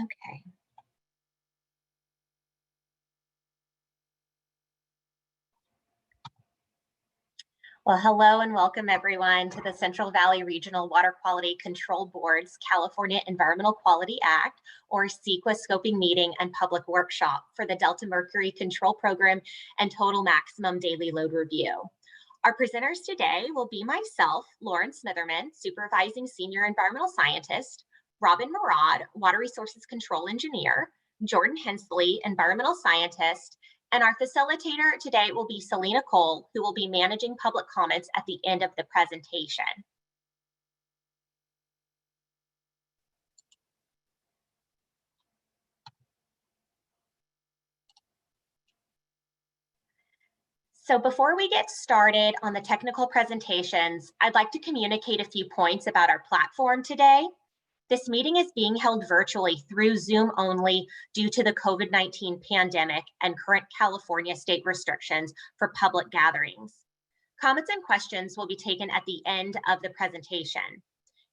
Okay. Well, hello and welcome everyone to the Central Valley Regional Water Quality Control Board's California Environmental Quality Act, or CEQA scoping meeting and public workshop for the Delta Mercury Control Program and Total Maximum Daily Load Review. Our presenters today will be myself, Lauren Smitherman, Supervising Senior Environmental Scientist, Robin Murad, Water Resources Control Engineer, Jordan Hensley, Environmental Scientist, and our facilitator today will be Selena Cole, who will be managing public comments at the end of the presentation. So before we get started on the technical presentations, I'd like to communicate a few points about our platform today. This meeting is being held virtually through Zoom only due to the COVID-19 pandemic and current California state restrictions for public gatherings. Comments and questions will be taken at the end of the presentation.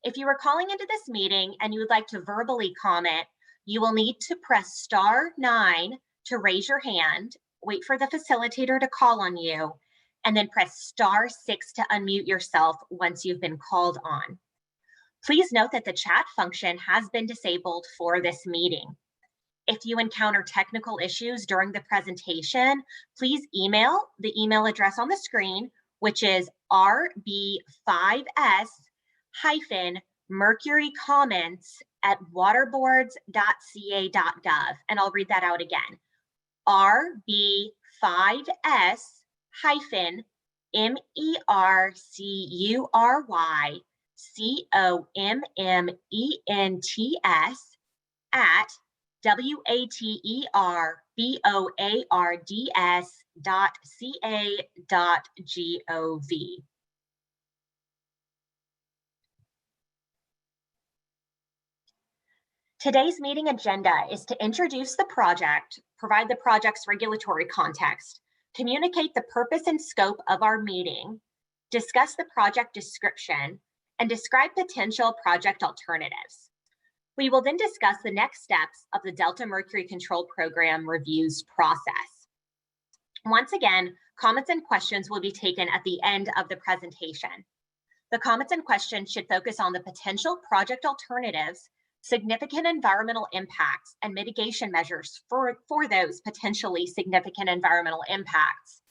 If you are calling into this meeting and you would like to verbally comment, you will need to press *9 to raise your hand, wait for the facilitator to call on you, and then press *6 to unmute yourself once you've been called on. Please note that the chat function has been disabled for this meeting. If you encounter technical issues during the presentation, please email the email address on the screen, which is rb5s-mercurycomments@waterboards.ca.gov. And I'll read that out again. rb5s-mercurycomments@waterboards.ca.gov. Today's meeting agenda is to introduce the project, provide the project's regulatory context, communicate the purpose and scope of our meeting, discuss the project description, and describe potential project alternatives. We will then discuss the next steps of the Delta Mercury Control Program reviews process. Once again, comments and questions will be taken at the end of the presentation. The comments and questions should focus on the potential project alternatives, significant environmental impacts, and mitigation measures for those potentially significant environmental impacts.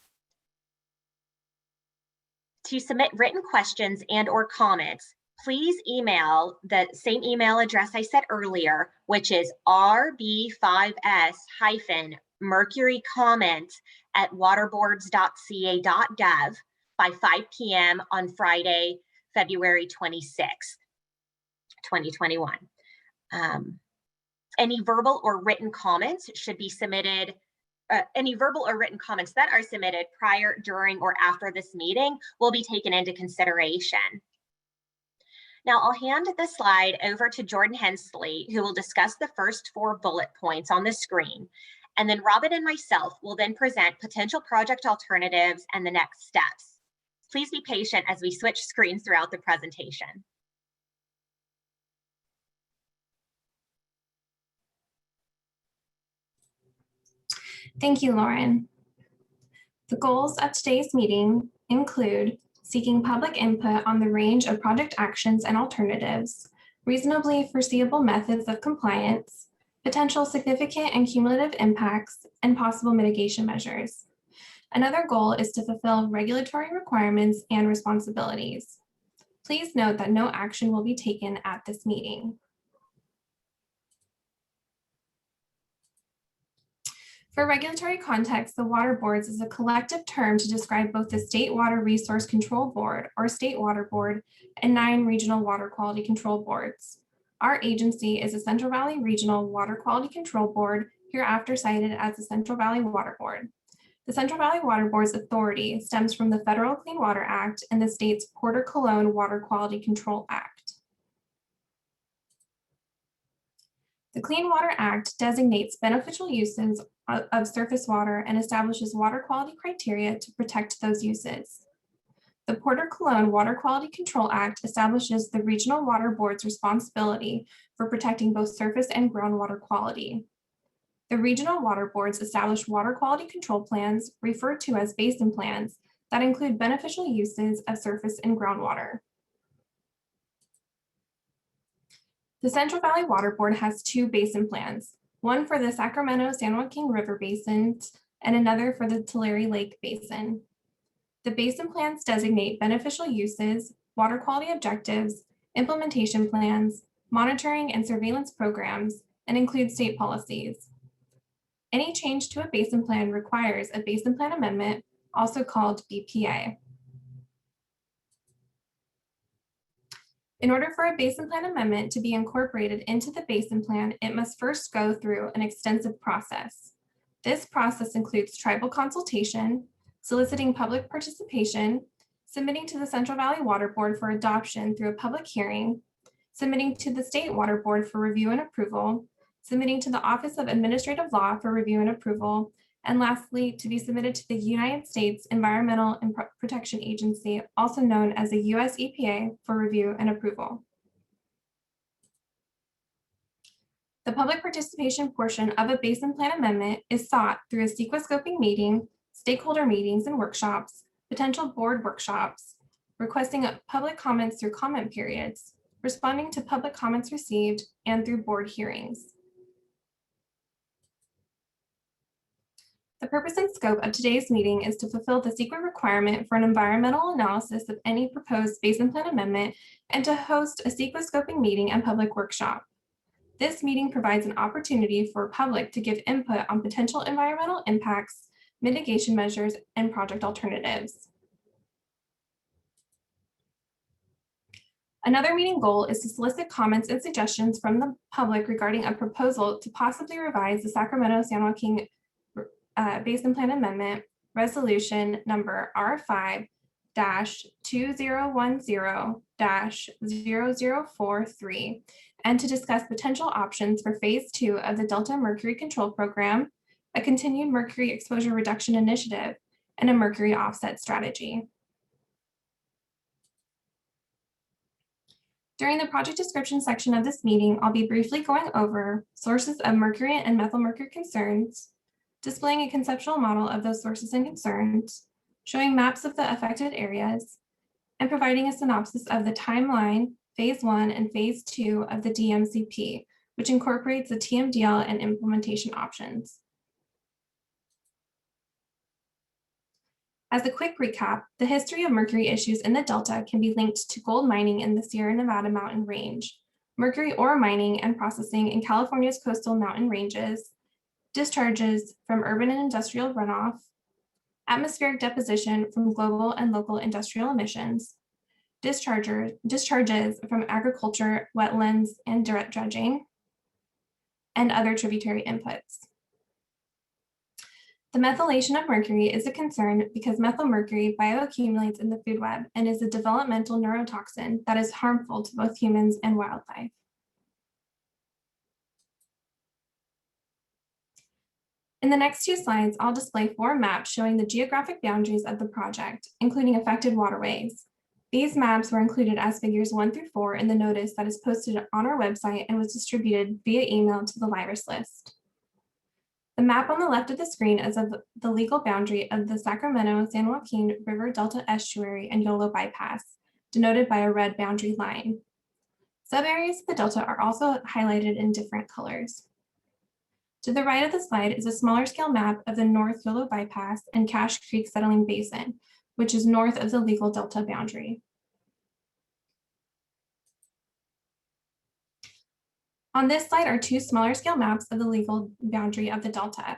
To submit written questions and/or comments, please email the same email address I said earlier, which is rb5s-mercurycomments@waterboards.ca.gov by 5 p.m. on Friday, February 26th, 2021. Any verbal or written comments should be submitted. Any verbal or written comments that are submitted prior, during, or after this meeting will be taken into consideration. Now I'll hand the slide over to Jordan Hensley, who will discuss the first 4 bullet points on the screen. And then Robin and myself will then present potential project alternatives and the next steps. Please be patient as we switch screens throughout the presentation. Thank you, Lauren. The goals of today's meeting include seeking public input on the range of project actions and alternatives, reasonably foreseeable methods of compliance, potential significant and cumulative impacts, and possible mitigation measures. Another goal is to fulfill regulatory requirements and responsibilities. Please note that no action will be taken at this meeting. For regulatory context, the Water Boards is a collective term to describe both the State Water Resource Control Board, or State Water Board, and 9 regional water quality control boards. Our agency is the Central Valley Regional Water Quality Control Board, hereafter cited as the Central Valley Water Board. The Central Valley Water Board's authority stems from the Federal Clean Water Act and the state's Porter-Cologne Water Quality Control Act. The Clean Water Act designates beneficial uses of surface water and establishes water quality criteria to protect those uses. The Porter-Cologne Water Quality Control Act establishes the regional water board's responsibility for protecting both surface and groundwater quality. The regional water boards establish water quality control plans, referred to as basin plans, that include beneficial uses of surface and groundwater. The Central Valley Water Board has two basin plans, one for the Sacramento-San Joaquin River basins and another for the Tulare Lake Basin. The basin plans designate beneficial uses, water quality objectives, implementation plans, monitoring and surveillance programs, and include state policies. Any change to a basin plan requires a basin plan amendment, also called BPA. In order for a basin plan amendment to be incorporated into the basin plan, it must first go through an extensive process. This process includes tribal consultation, soliciting public participation, submitting to the Central Valley Water Board for adoption through a public hearing, submitting to the State Water Board for review and approval, submitting to the Office of Administrative Law for review and approval, and lastly, to be submitted to the United States Environmental and Protection Agency, also known as the US EPA, for review and approval. The public participation portion of a basin plan amendment is sought through a CEQA scoping meeting, stakeholder meetings and workshops, potential board workshops, requesting public comments through comment periods, responding to public comments received, and through board hearings. The purpose and scope of today's meeting is to fulfill the CEQA requirement for an environmental analysis of any proposed basin plan amendment and to host a CEQA scoping meeting and public workshop. This meeting provides an opportunity for public to give input on potential environmental impacts, mitigation measures, and project alternatives. Another meeting goal is to solicit comments and suggestions from the public regarding a proposal to possibly revise the Sacramento-San Joaquin Basin Plan Amendment Resolution number R5-2010-0043, and to discuss potential options for Phase 2 of the Delta Mercury Control Program, a continued mercury exposure reduction initiative, and a mercury offset strategy. During the project description section of this meeting, I'll be briefly going over sources of mercury and methyl mercury concerns, displaying a conceptual model of those sources and concerns, showing maps of the affected areas, and providing a synopsis of the timeline, Phase 1 and Phase 2 of the DMCP, which incorporates the TMDL and implementation options. As a quick recap, the history of mercury issues in the Delta can be linked to gold mining in the Sierra Nevada mountain range, mercury ore mining and processing in California's coastal mountain ranges, discharges from urban and industrial runoff, atmospheric deposition from global and local industrial emissions, discharges from agriculture, wetlands, and direct dredging, and other tributary inputs. The methylation of mercury is a concern because methylmercury bioaccumulates in the food web and is a developmental neurotoxin that is harmful to both humans and wildlife. In the next two slides, I'll display 4 maps showing the geographic boundaries of the project, including affected waterways. These maps were included as figures 1 through 4 in the notice that is posted on our website and was distributed via email to the Library list. The map on the left of the screen is of the legal boundary of the Sacramento-San Joaquin River Delta Estuary and Yolo Bypass, denoted by a red boundary line. Subareas of the Delta are also highlighted in different colors. To the right of the slide is a smaller scale map of the North Yolo Bypass and Cache Creek Settling Basin, which is north of the legal Delta boundary. On this slide are 2 smaller scale maps of the legal boundary of the Delta.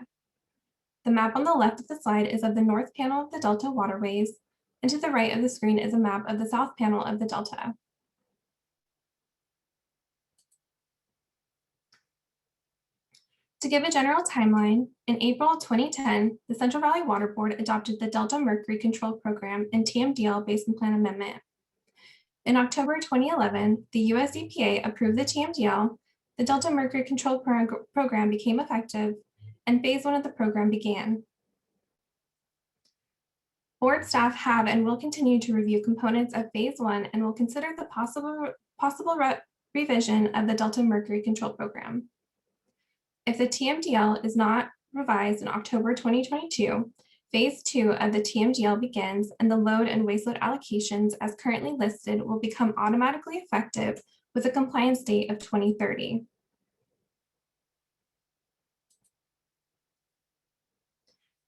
The map on the left of the slide is of the north panel of the Delta waterways, and to the right of the screen is a map of the south panel of the Delta. To give a general timeline, in April 2010, the Central Valley Water Board adopted the Delta Mercury Control Program and TMDL Basin Plan Amendment. In October 2011, the US EPA approved the TMDL, the Delta Mercury Control Program became effective, and Phase 1 of the program began. Board staff have and will continue to review components of Phase 1 and will consider the possible revision of the Delta Mercury Control Program. If the TMDL is not revised in October 2022, Phase 2 of the TMDL begins and the load and waste load allocations as currently listed will become automatically effective with a compliance date of 2030.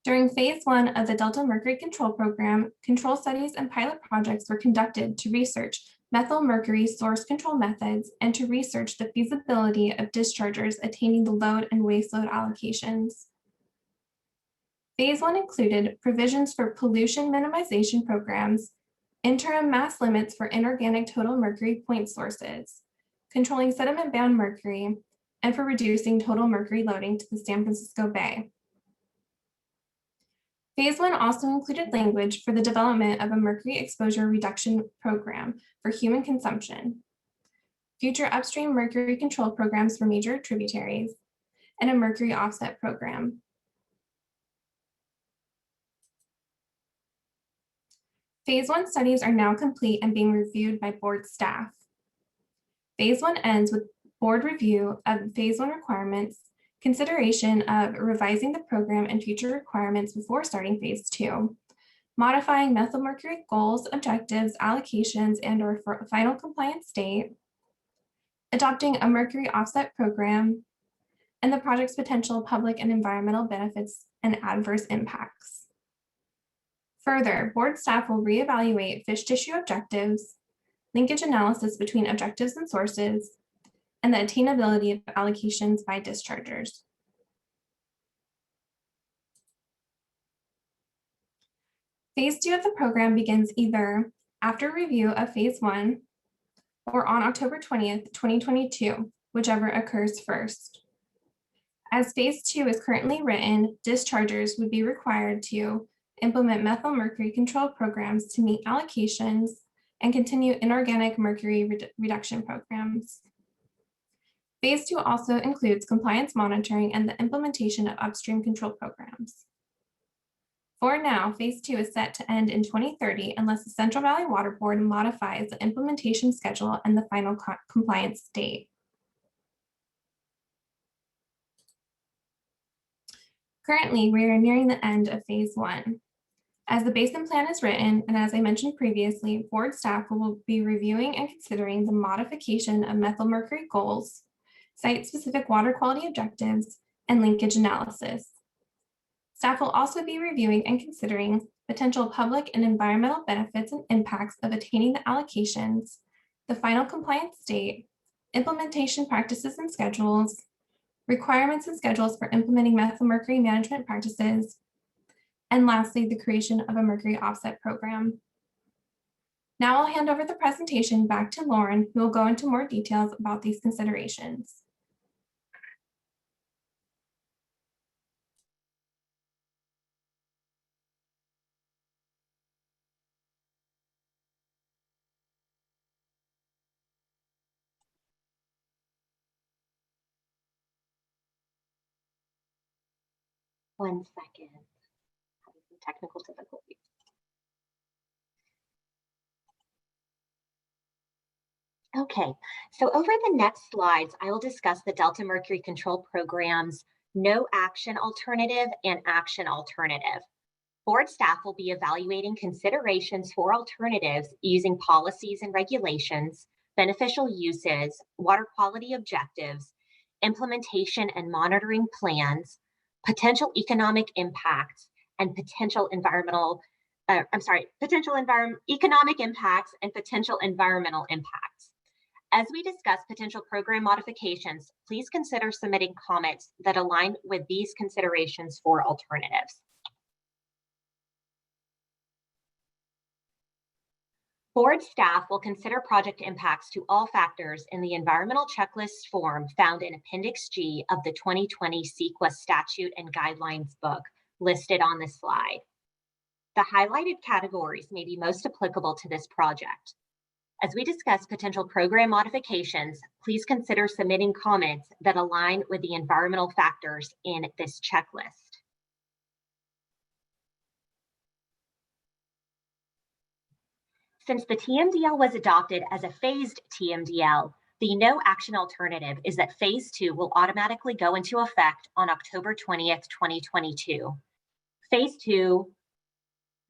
During Phase 1 of the Delta Mercury Control Program, control studies and pilot projects were conducted to research methyl mercury source control methods and to research the feasibility of dischargers attaining the load and waste load allocations. Phase 1 included provisions for pollution minimization programs, interim mass limits for inorganic total mercury point sources, controlling sediment-bound mercury, and for reducing total mercury loading to the San Francisco Bay. Phase 1 also included language for the development of a mercury exposure reduction program for human consumption, future upstream mercury control programs for major tributaries, and a mercury offset program. Phase 1 studies are now complete and being reviewed by board staff. Phase 1 ends with board review of Phase 1 requirements, consideration of revising the program and future requirements before starting Phase 2, modifying methyl mercury goals, objectives, allocations, and/or final compliance date, adopting a mercury offset program, and the project's potential public and environmental benefits and adverse impacts. Further, board staff will reevaluate fish tissue objectives, linkage analysis between objectives and sources, and the attainability of allocations by dischargers. Phase 2 of the program begins either after review of Phase 1 or on October 20th, 2022, whichever occurs first. As Phase 2 is currently written, dischargers would be required to implement methyl mercury control programs to meet allocations and continue inorganic mercury reduction programs. Phase 2 also includes compliance monitoring and the implementation of upstream control programs. For now, Phase 2 is set to end in 2030 unless the Central Valley Water Board modifies the implementation schedule and the final compliance date. Currently, we are nearing the end of Phase 1. As the basin plan is written, and as I mentioned previously, board staff will be reviewing and considering the modification of methyl mercury goals, site-specific water quality objectives, and linkage analysis. Staff will also be reviewing and considering potential public and environmental benefits and impacts of attaining the allocations, the final compliance date, implementation practices and schedules, requirements and schedules for implementing methyl mercury management practices, and lastly, the creation of a mercury offset program. Now I'll hand over the presentation back to Lauren, who will go into more details about these considerations. One second. Having some technical difficulties. Okay, so over the next slides, I will discuss the Delta Mercury Control Program's no action alternative and action alternative. Board staff will be evaluating considerations for alternatives using policies and regulations, beneficial uses, water quality objectives, implementation and monitoring plans, potential economic impacts, and potential economic impacts and potential environmental impacts. As we discuss potential program modifications, please consider submitting comments that align with these considerations for alternatives. Board staff will consider project impacts to all factors in the environmental checklist form found in Appendix G of the 2020 CEQA Statute and Guidelines book listed on this slide. The highlighted categories may be most applicable to this project. As we discuss potential program modifications, please consider submitting comments that align with the environmental factors in this checklist. Since the TMDL was adopted as a phased TMDL, the no action alternative is that phase 2 will automatically go into effect on October 20th, 2022. Phase 2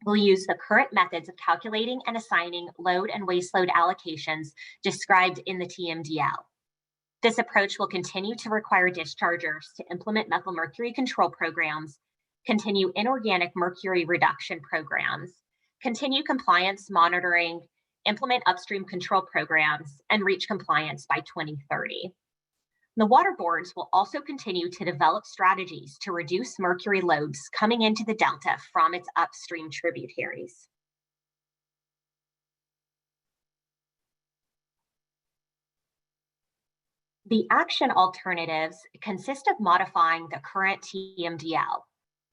will use the current methods of calculating and assigning load and waste load allocations described in the TMDL. This approach will continue to require dischargers to implement methyl mercury control programs, continue inorganic mercury reduction programs, continue compliance monitoring, implement upstream control programs, and reach compliance by 2030. The water boards will also continue to develop strategies to reduce mercury loads coming into the Delta from its upstream tributaries. The action alternatives consist of modifying the current TMDL.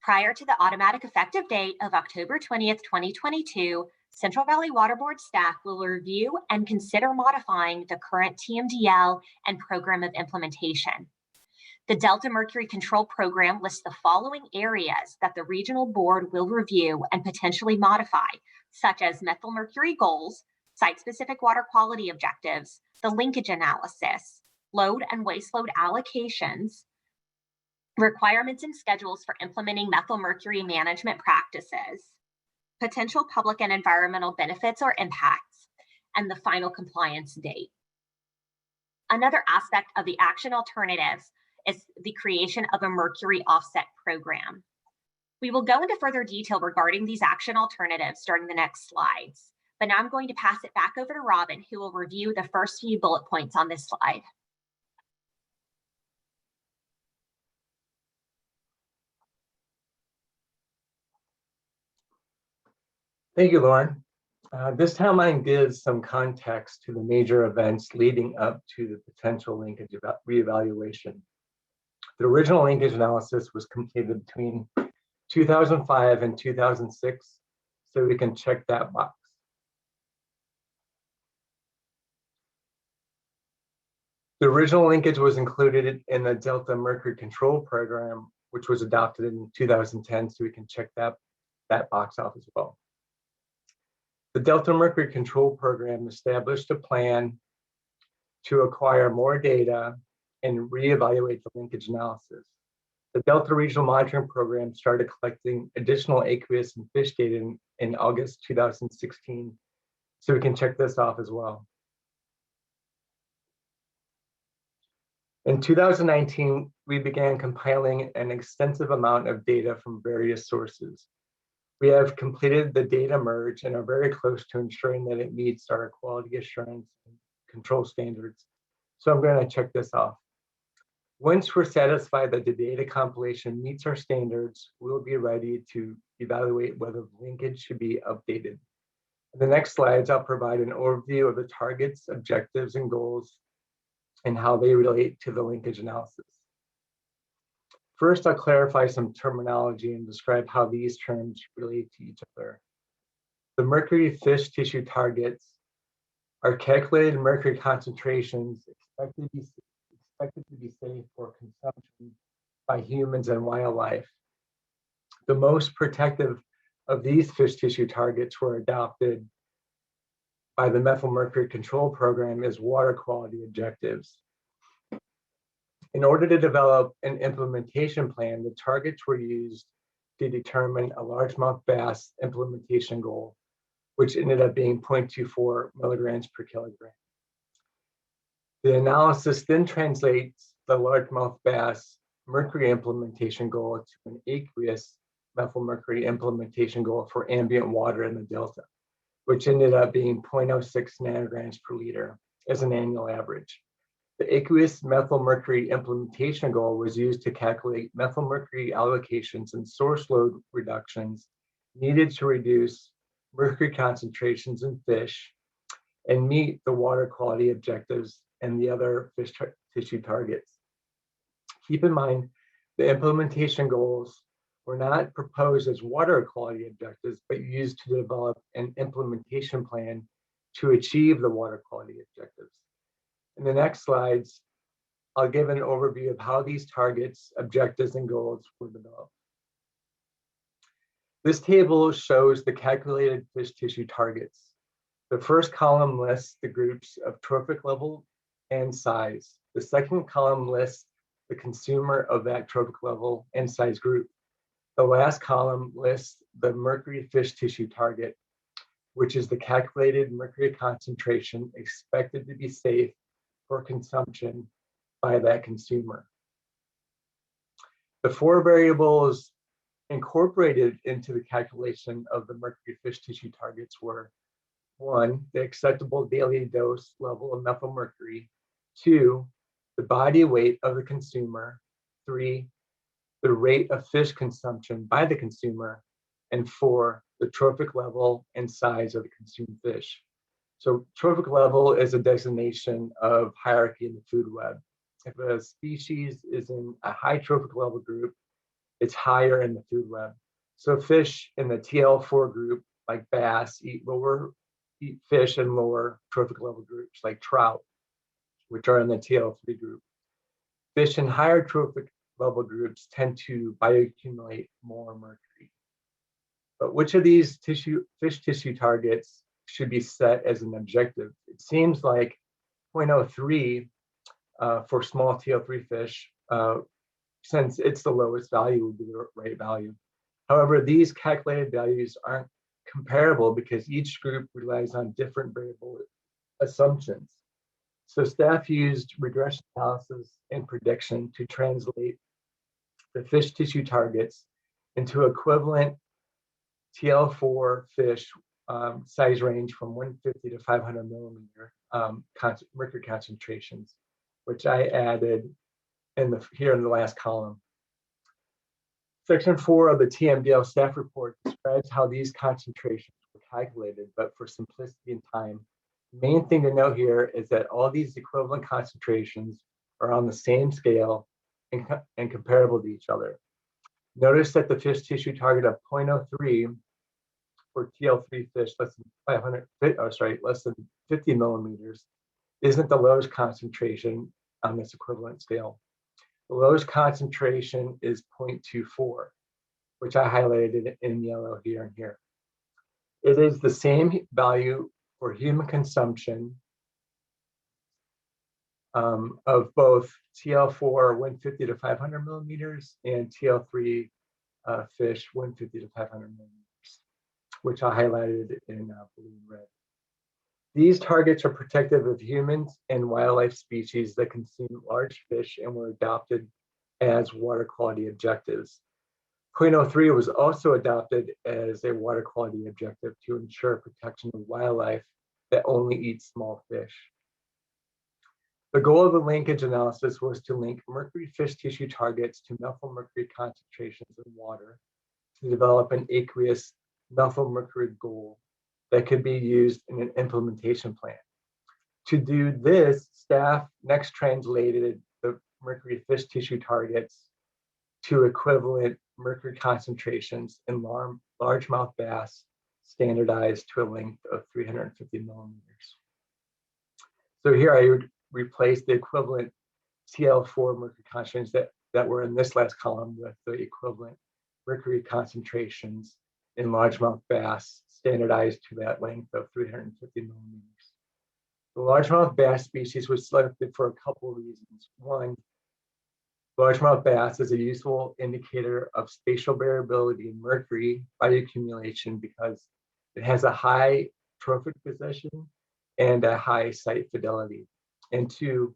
Prior to the automatic effective date of October 20th, 2022, Central Valley Water Board staff will review and consider modifying the current TMDL and program of implementation. The Delta Mercury Control Program lists the following areas that the regional board will review and potentially modify, such as methyl mercury goals, site-specific water quality objectives, the linkage analysis, load and waste load allocations, requirements and schedules for implementing methyl mercury management practices, potential public and environmental benefits or impacts, and the final compliance date. Another aspect of the action alternatives is the creation of a mercury offset program. We will go into further detail regarding these action alternatives during the next slides, but now I'm going to pass it back over to Robin, who will review the first few bullet points on this slide. Thank you, Lauren. This timeline gives some context to the major events leading up to the potential linkage reevaluation. The original linkage analysis was completed between 2005 and 2006, so we can check that box. The original linkage was included in the Delta Mercury Control Program, which was adopted in 2010, so we can check that box off as well. The Delta Mercury Control Program established a plan to acquire more data and reevaluate the linkage analysis. The Delta Regional Monitoring Program started collecting additional aqueous and fish data in August 2016, so we can check this off as well. In 2019, we began compiling an extensive amount of data from various sources. We have completed the data merge and are very close to ensuring that it meets our quality assurance and control standards. So I'm going to check this off. Once we're satisfied that the data compilation meets our standards, we'll be ready to evaluate whether the linkage should be updated. In the next slides, I'll provide an overview of the targets, objectives, and goals and how they relate to the linkage analysis. First, I'll clarify some terminology and describe how these terms relate to each other. The mercury fish tissue targets are calculated mercury concentrations expected to be safe for consumption by humans and wildlife. The most protective of these fish tissue targets were adopted by the Methyl Mercury Control Program as water quality objectives. In order to develop an implementation plan, the targets were used to determine a largemouth bass implementation goal, which ended up being 0.24 milligrams per kilogram. The analysis then translates the largemouth bass mercury implementation goal to an aqueous methyl mercury implementation goal for ambient water in the Delta, which ended up being 0.06 nanograms per liter as an annual average. The aqueous methyl mercury implementation goal was used to calculate methyl mercury allocations and source load reductions needed to reduce mercury concentrations in fish and meet the water quality objectives and the other fish tissue targets. Keep in mind, the implementation goals were not proposed as water quality objectives, but used to develop an implementation plan to achieve the water quality objectives. In the next slides, I'll give an overview of how these targets, objectives, and goals were developed. This table shows the calculated fish tissue targets. The first column lists the groups of trophic level and size. The second column lists the consumer of that trophic level and size group. The last column lists the mercury fish tissue target, which is the calculated mercury concentration expected to be safe for consumption by that consumer. The 4 variables incorporated into the calculation of the mercury fish tissue targets were: 1, the acceptable daily dose level of methylmercury; 2, the body weight of the consumer; 3, the rate of fish consumption by the consumer; and 4, the trophic level and size of the consumed fish. So trophic level is a designation of hierarchy in the food web. If a species is in a high trophic level group, it's higher in the food web. So fish in the TL4 group, like bass, eat fish in lower trophic level groups, like trout, which are in the TL3 group. Fish in higher trophic level groups tend to bioaccumulate more mercury. But which of these fish tissue targets should be set as an objective? It seems like 0.03 for small TL3 fish, since it's the lowest value, would be the right value. However, these calculated values aren't comparable because each group relies on different variable assumptions. So staff used regression analysis and prediction to translate the fish tissue targets into equivalent TL4 fish size range from 150 to 500 millimeter mercury concentrations, which I added here in the last column. Section 4 of the TMDL staff report describes how these concentrations were calculated, but for simplicity and time, the main thing to note here is that all these equivalent concentrations are on the same scale and comparable to each other. Notice that the fish tissue target of 0.03 for TL3 fish less than 50 millimeters isn't the lowest concentration on this equivalent scale. The lowest concentration is 0.24, which I highlighted in yellow here and here. It is the same value for human consumption of both TL4 150 to 500 millimeters and TL3 fish 150 to 500 millimeters, which I highlighted in blue and red. These targets are protective of humans and wildlife species that consume large fish and were adopted as water quality objectives. 0.03 was also adopted as a water quality objective to ensure protection of wildlife that only eat small fish. The goal of the linkage analysis was to link mercury fish tissue targets to methylmercury concentrations in water to develop an aqueous methylmercury goal that could be used in an implementation plan. To do this, staff next translated the mercury fish tissue targets to equivalent mercury concentrations in largemouth bass, standardized to a length of 350 millimeters. So here I would replace the equivalent TL4 mercury concentrations that were in this last column with the equivalent mercury concentrations in largemouth bass, standardized to that length of 350 millimeters. The largemouth bass species was selected for a couple of reasons. One, largemouth bass is a useful indicator of spatial variability in mercury bioaccumulation because it has a high trophic position and a high site fidelity. And two,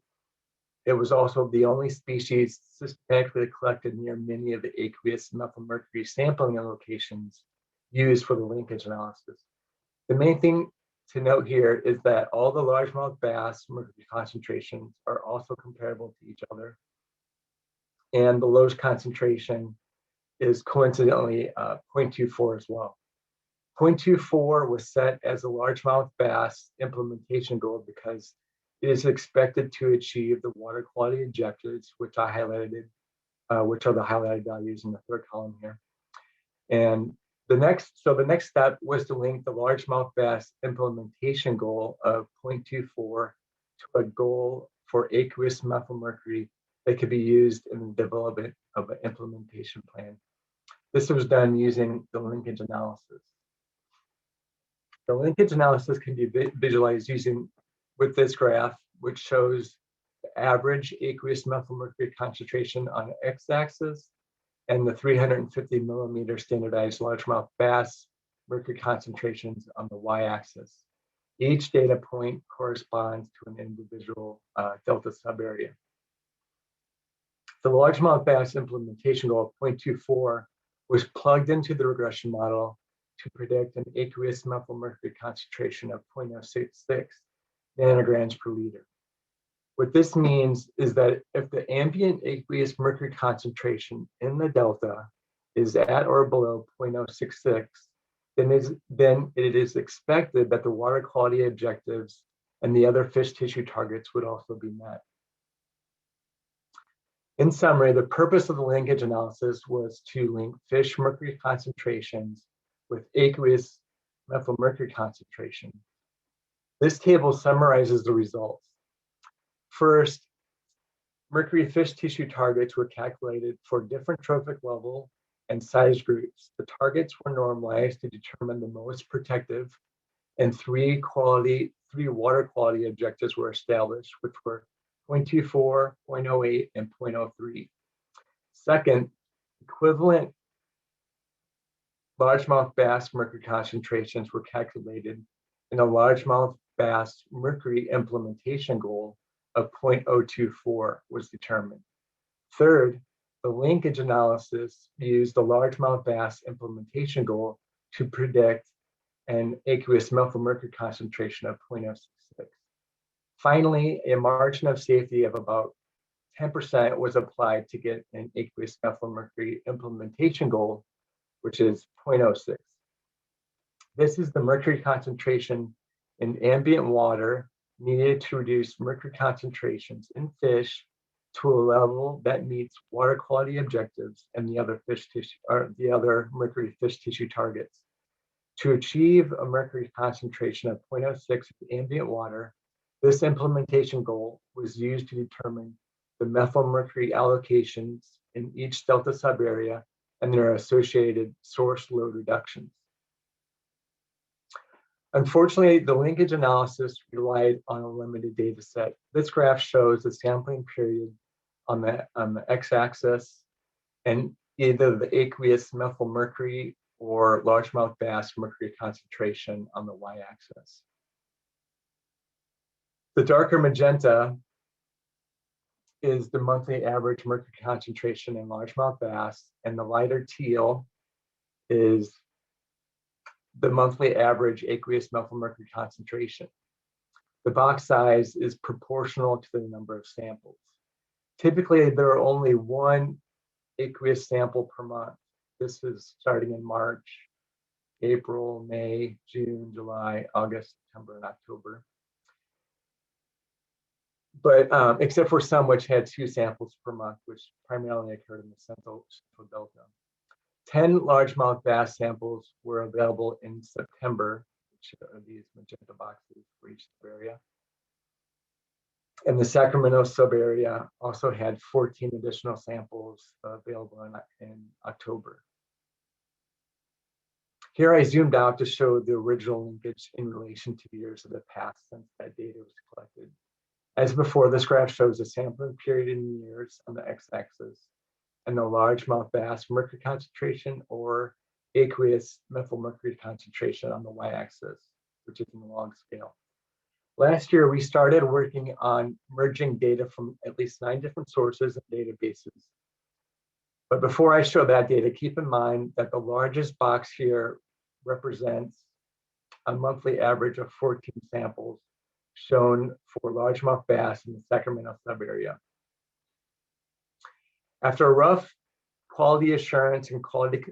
it was also the only species systematically collected near many of the aqueous methylmercury sampling locations used for the linkage analysis. The main thing to note here is that all the largemouth bass mercury concentrations are also comparable to each other. And the lowest concentration is coincidentally 0.24 as well. 0.24 was set as a largemouth bass implementation goal because it is expected to achieve the water quality objectives, which I highlighted, which are the highlighted values in the third column here. And the next step was to link the largemouth bass implementation goal of 0.24 to a goal for aqueous methylmercury that could be used in the development of an implementation plan. This was done using the linkage analysis. The linkage analysis can be visualized with this graph, which shows the average aqueous methylmercury concentration on the x-axis and the 350 millimeter standardized largemouth bass mercury concentrations on the y-axis. Each data point corresponds to an individual delta subarea. The largemouth bass implementation goal of 0.24 was plugged into the regression model to predict an aqueous methylmercury concentration of 0.066 nanograms per liter. What this means is that if the ambient aqueous mercury concentration in the delta is at or below 0.066, then it is expected that the water quality objectives and the other fish tissue targets would also be met. In summary, the purpose of the linkage analysis was to link fish mercury concentrations with aqueous methylmercury concentration. This table summarizes the results. First, mercury fish tissue targets were calculated for different trophic level and size groups. The targets were normalized to determine the most protective, and three water quality objectives were established, which were 0.24, 0.08, and 0.03. Second, equivalent largemouth bass mercury concentrations were calculated, and a largemouth bass mercury implementation goal of 0.024 was determined. Third, the linkage analysis used the largemouth bass implementation goal to predict an aqueous methylmercury concentration of 0.066. Finally, a margin of safety of about 10% was applied to get an aqueous methylmercury implementation goal, which is 0.06. This is the mercury concentration in ambient water needed to reduce mercury concentrations in fish to a level that meets water quality objectives and the other fish tissue or the other mercury fish tissue targets. To achieve a mercury concentration of 0.06 in ambient water, this implementation goal was used to determine the methylmercury allocations in each delta subarea and their associated source load reductions. Unfortunately, the linkage analysis relied on a limited data set. This graph shows the sampling period on the x-axis and either the aqueous methylmercury or largemouth bass mercury concentration on the y-axis. The darker magenta is the monthly average mercury concentration in largemouth bass, and the lighter teal is the monthly average aqueous methylmercury concentration. The box size is proportional to the number of samples. Typically, there are only one aqueous sample per month. This is starting in March, April, May, June, July, August, September, and October. But except for some which had 2 samples per month, which primarily occurred in the central delta. 10 largemouth bass samples were available in September, which are these magenta boxes for each subarea. And the Sacramento subarea also had 14 additional samples available in October. Here I zoomed out to show the original linkage in relation to years that have passed since that data was collected. As before, this graph shows the sampling period in years on the x-axis and the largemouth bass mercury concentration or aqueous methylmercury concentration on the y-axis, which is in the log scale. Last year, we started working on merging data from at least 9 different sources and databases. But before I show that data, keep in mind that the largest box here represents a monthly average of 14 samples shown for largemouth bass in the Sacramento subarea. After a rough quality assurance and quality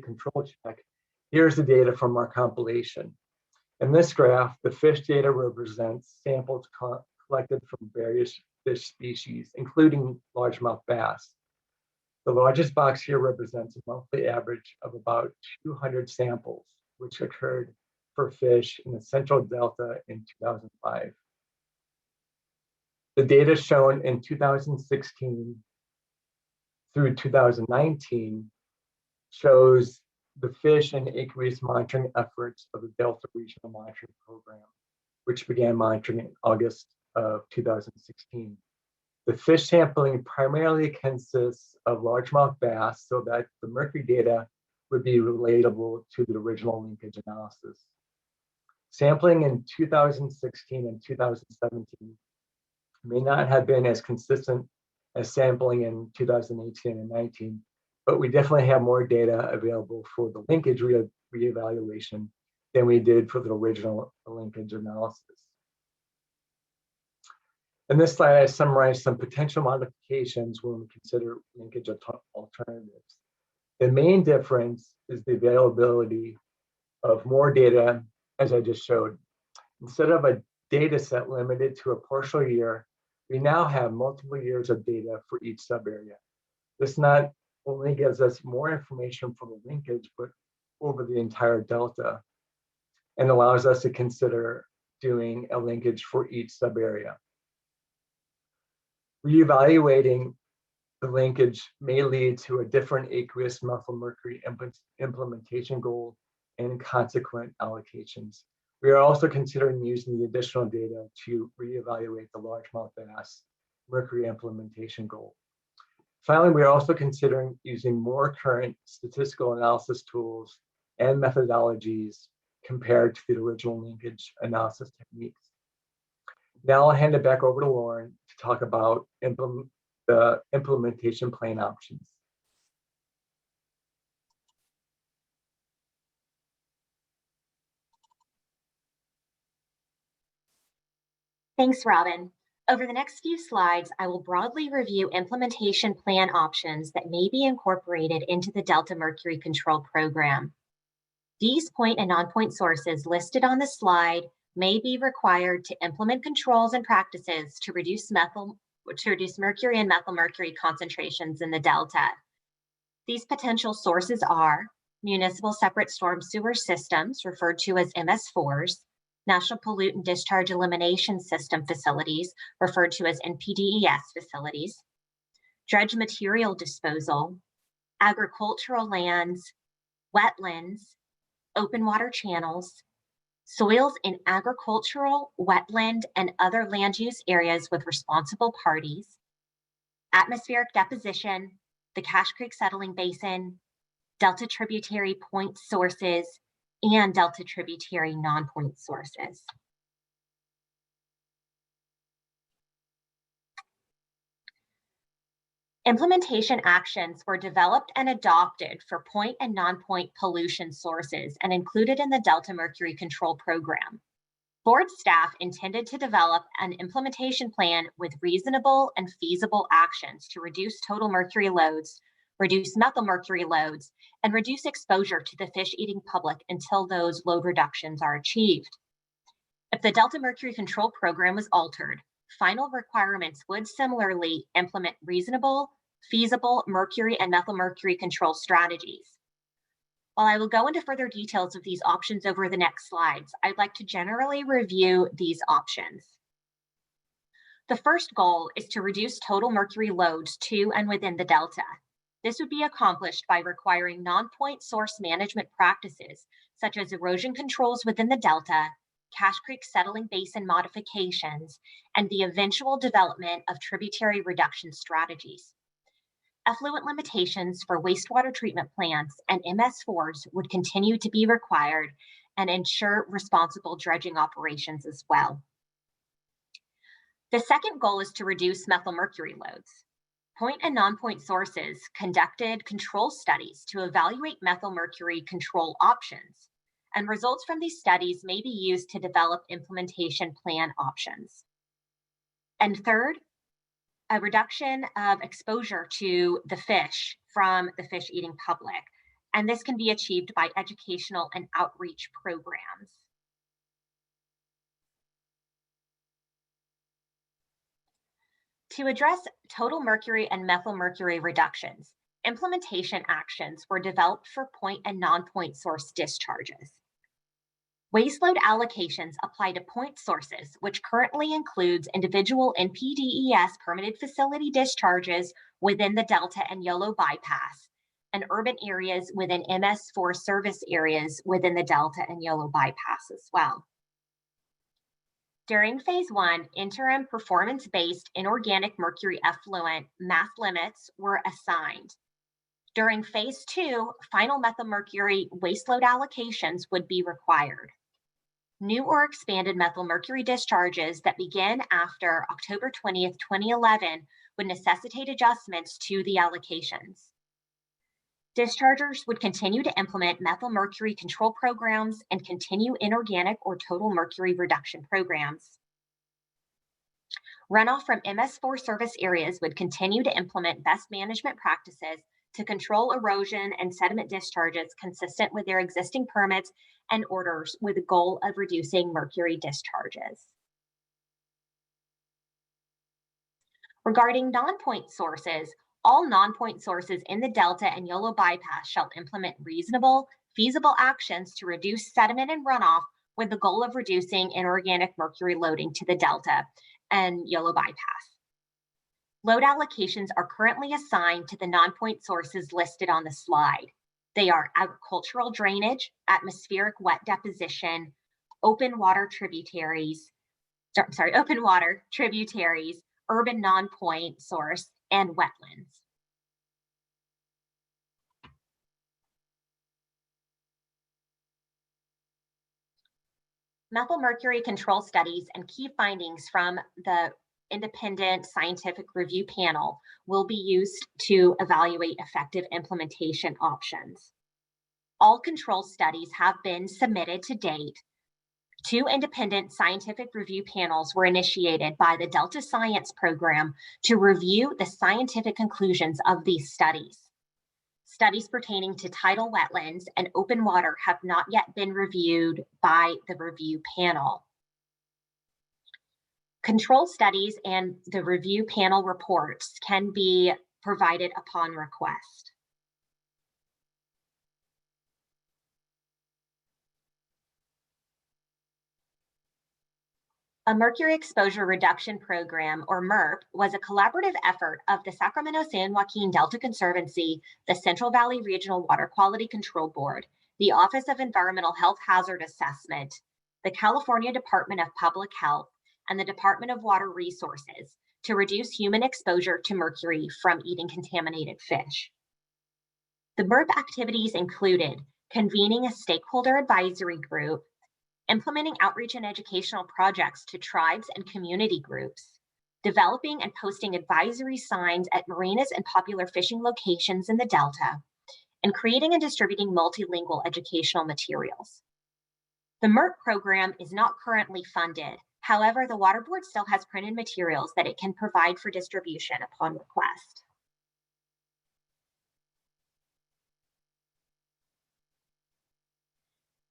control check, here's the data from our compilation. In this graph, the fish data represents samples collected from various fish species, including largemouth bass. The largest box here represents a monthly average of about 200 samples, which occurred for fish in the Central Delta in 2005. The data shown in 2016 through 2019 shows the fish and aqueous monitoring efforts of the Delta Regional Monitoring Program, which began monitoring in August of 2016. The fish sampling primarily consists of largemouth bass so that the mercury data would be relatable to the original linkage analysis. Sampling in 2016 and 2017 may not have been as consistent as sampling in 2018 and 19, but we definitely have more data available for the linkage reevaluation than we did for the original linkage analysis. In this slide, I summarized some potential modifications when we consider linkage alternatives. The main difference is the availability of more data, as I just showed. Instead of a data set limited to a partial year, we now have multiple years of data for each subarea. This not only gives us more information for the linkage, but over the entire delta, and allows us to consider doing a linkage for each subarea. Reevaluating the linkage may lead to a different aqueous methylmercury implementation goal and consequent allocations. We are also considering using the additional data to reevaluate the largemouth bass mercury implementation goal. Finally, we are also considering using more current statistical analysis tools and methodologies compared to the original linkage analysis techniques. Now I'll hand it back over to Lauren to talk about the implementation plan options. Thanks, Robin. Over the next few slides, I will broadly review implementation plan options that may be incorporated into the Delta Mercury Control Program. These point and non-point sources listed on the slide may be required to implement controls and practices to reduce mercury and methylmercury concentrations in the Delta. These potential sources are municipal separate storm sewer systems, referred to as MS4s, National Pollutant Discharge Elimination System facilities, referred to as NPDES facilities, dredge material disposal, agricultural lands, wetlands, open water channels, soils in agricultural, wetland, and other land use areas with responsible parties, atmospheric deposition, the Cache Creek settling basin, Delta tributary point sources, and Delta tributary non-point sources. Implementation actions were developed and adopted for point and non-point pollution sources and included in the Delta Mercury Control Program. Board staff intended to develop an implementation plan with reasonable and feasible actions to reduce total mercury loads, reduce methylmercury loads, and reduce exposure to the fish-eating public until those load reductions are achieved. If the Delta Mercury Control Program was altered, final requirements would similarly implement reasonable, feasible mercury and methylmercury control strategies. While I will go into further details of these options over the next slides, I'd like to generally review these options. The first goal is to reduce total mercury loads to and within the Delta. This would be accomplished by requiring non-point source management practices, such as erosion controls within the Delta, Cache Creek settling basin modifications, and the eventual development of tributary reduction strategies. Effluent limitations for wastewater treatment plants and MS4s would continue to be required and ensure responsible dredging operations as well. The second goal is to reduce methylmercury loads. Point and non-point sources conducted control studies to evaluate methylmercury control options, and results from these studies may be used to develop implementation plan options. And third, a reduction of exposure to the fish from the fish-eating public, and this can be achieved by educational and outreach programs. To address total mercury and methylmercury reductions, implementation actions were developed for point and non-point source discharges. Waste load allocations apply to point sources, which currently includes individual NPDES permitted facility discharges within the Delta and YOLO bypass, and urban areas within MS4 service areas within the Delta and Yolo bypass as well. During phase 1, interim performance-based inorganic mercury effluent mass limits were assigned. During phase 2, final methylmercury waste load allocations would be required. New or expanded methylmercury discharges that begin after October 20th, 2011 would necessitate adjustments to the allocations. Dischargers would continue to implement methylmercury control programs and continue inorganic or total mercury reduction programs. Runoff from MS4 service areas would continue to implement best management practices to control erosion and sediment discharges consistent with their existing permits and orders with the goal of reducing mercury discharges. Regarding non-point sources, all non-point sources in the Delta and Yolo bypass shall implement reasonable, feasible actions to reduce sediment and runoff with the goal of reducing inorganic mercury loading to the Delta and Yolo bypass. Load allocations are currently assigned to the non-point sources listed on the slide. They are agricultural drainage, atmospheric wet deposition, open water tributaries, urban non-point source, and wetlands. Methylmercury control studies and key findings from the independent scientific review panel will be used to evaluate effective implementation options. All control studies have been submitted to date. 2 independent scientific review panels were initiated by the Delta Science Program to review the scientific conclusions of these studies. Studies pertaining to tidal wetlands and open water have not yet been reviewed by the review panel. Control studies and the review panel reports can be provided upon request. A Mercury Exposure Reduction Program, or MERP, was a collaborative effort of the Sacramento-San Joaquin Delta Conservancy, the Central Valley Regional Water Quality Control Board, the Office of Environmental Health Hazard Assessment, the California Department of Public Health, and the Department of Water Resources to reduce human exposure to mercury from eating contaminated fish. The MERP activities included convening a stakeholder advisory group, implementing outreach and educational projects to tribes and community groups, developing and posting advisory signs at marinas and popular fishing locations in the Delta, and creating and distributing multilingual educational materials. The MERP program is not currently funded. However, the Water Board still has printed materials that it can provide for distribution upon request.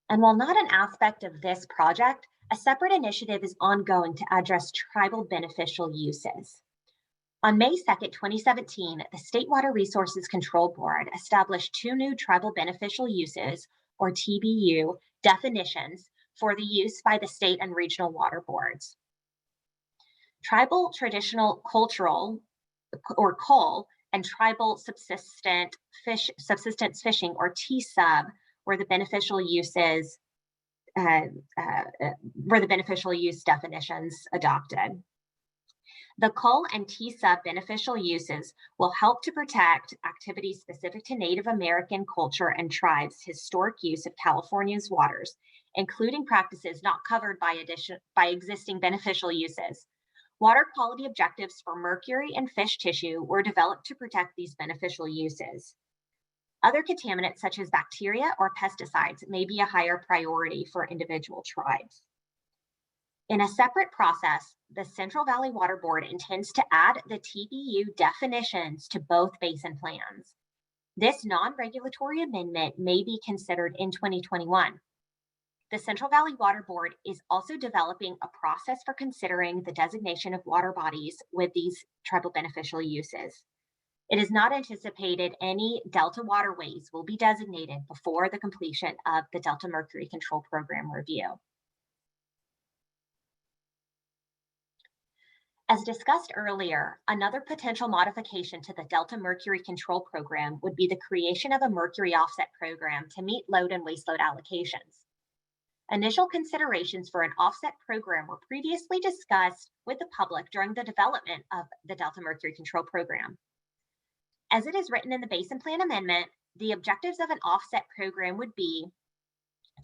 And while not an aspect of this project, a separate initiative is ongoing to address tribal beneficial uses. On May 2nd, 2017, the State Water Resources Control Board established 2 new tribal beneficial uses, or TBU, definitions for the use by the state and regional water boards. Tribal traditional cultural, or CUL, and tribal subsistence fishing, or TSUB, were the beneficial uses, use definitions adopted. The CUL and TSUB beneficial uses will help to protect activities specific to Native American culture and tribes' historic use of California's waters, including practices not covered by existing beneficial uses. Water quality objectives for mercury and fish tissue were developed to protect these beneficial uses. Other contaminants such as bacteria or pesticides may be a higher priority for individual tribes. In a separate process, the Central Valley Water Board intends to add the TBU definitions to both basin plans. This non-regulatory amendment may be considered in 2021. The Central Valley Water Board is also developing a process for considering the designation of water bodies with these tribal beneficial uses. It is not anticipated any Delta waterways will be designated before the completion of the Delta Mercury Control Program review. As discussed earlier, another potential modification to the Delta Mercury Control Program would be the creation of a Mercury offset program to meet load and waste load allocations. Initial considerations for an offset program were previously discussed with the public during the development of the Delta Mercury Control Program. As it is written in the Basin Plan Amendment, the objectives of an offset program would be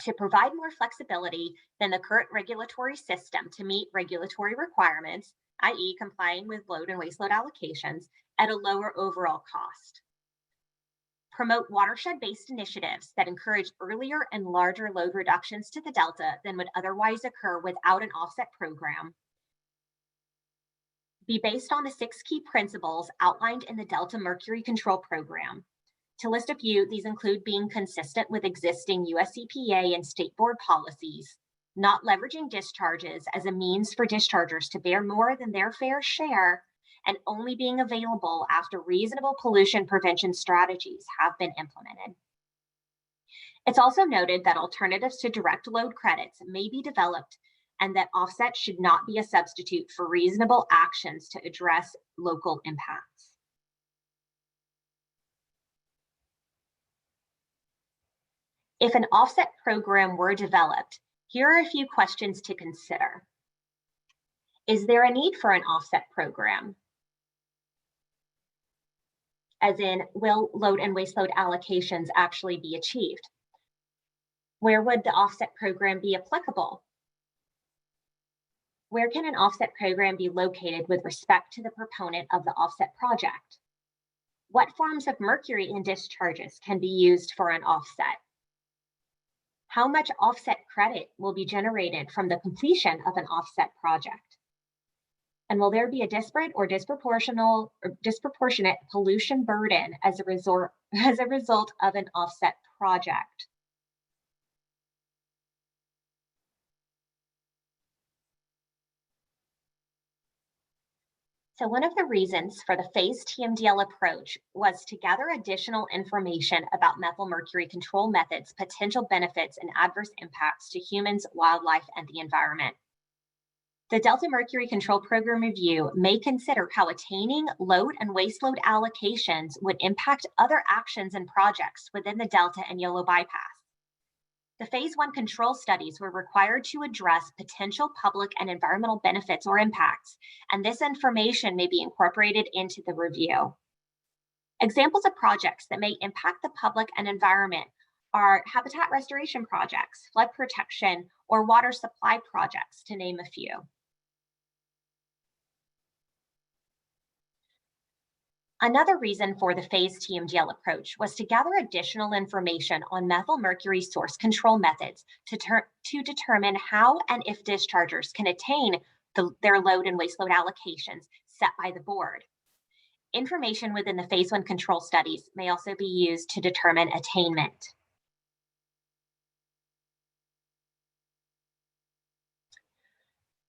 to provide more flexibility than the current regulatory system to meet regulatory requirements, i.e. complying with load and waste load allocations at a lower overall cost. Promote watershed-based initiatives that encourage earlier and larger load reductions to the Delta than would otherwise occur without an offset program. Be based on the 6 key principles outlined in the Delta Mercury Control Program. To list a few, these include being consistent with existing US EPA and state board policies, not leveraging discharges as a means for dischargers to bear more than their fair share, and only being available after reasonable pollution prevention strategies have been implemented. It's also noted that alternatives to direct load credits may be developed and that offset should not be a substitute for reasonable actions to address local impacts. If an offset program were developed, here are a few questions to consider. Is there a need for an offset program? As in, will load and waste load allocations actually be achieved? Where would the offset program be applicable? Where can an offset program be located with respect to the proponent of the offset project? What forms of mercury in discharges can be used for an offset? How much offset credit will be generated from the completion of an offset project? And will there be a disparate or disproportionate pollution burden as a result of an offset project? So one of the reasons for the phased TMDL approach was to gather additional information about methyl mercury control methods, potential benefits, and adverse impacts to humans, wildlife, and the environment. The Delta Mercury Control Program review may consider how attaining load and waste load allocations would impact other actions and projects within the Delta and Yolo bypass. The phase 1 control studies were required to address potential public and environmental benefits or impacts, and this information may be incorporated into the review. Examples of projects that may impact the public and environment are habitat restoration projects, flood protection, or water supply projects, to name a few. Another reason for the phased TMDL approach was to gather additional information on methyl mercury source control methods to determine how and if dischargers can attain their load and waste load allocations set by the board. Information within the phase 1 control studies may also be used to determine attainment.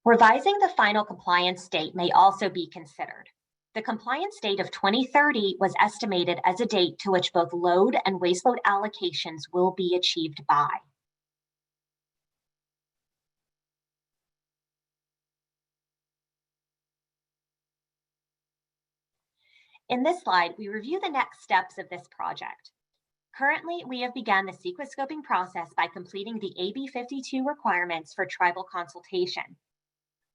Revising the final compliance date may also be considered. The compliance date of 2030 was estimated as a date to which both load and waste load allocations will be achieved by. In this slide, we review the next steps of this project. Currently, we have begun the CEQA scoping process by completing the AB 52 requirements for tribal consultation.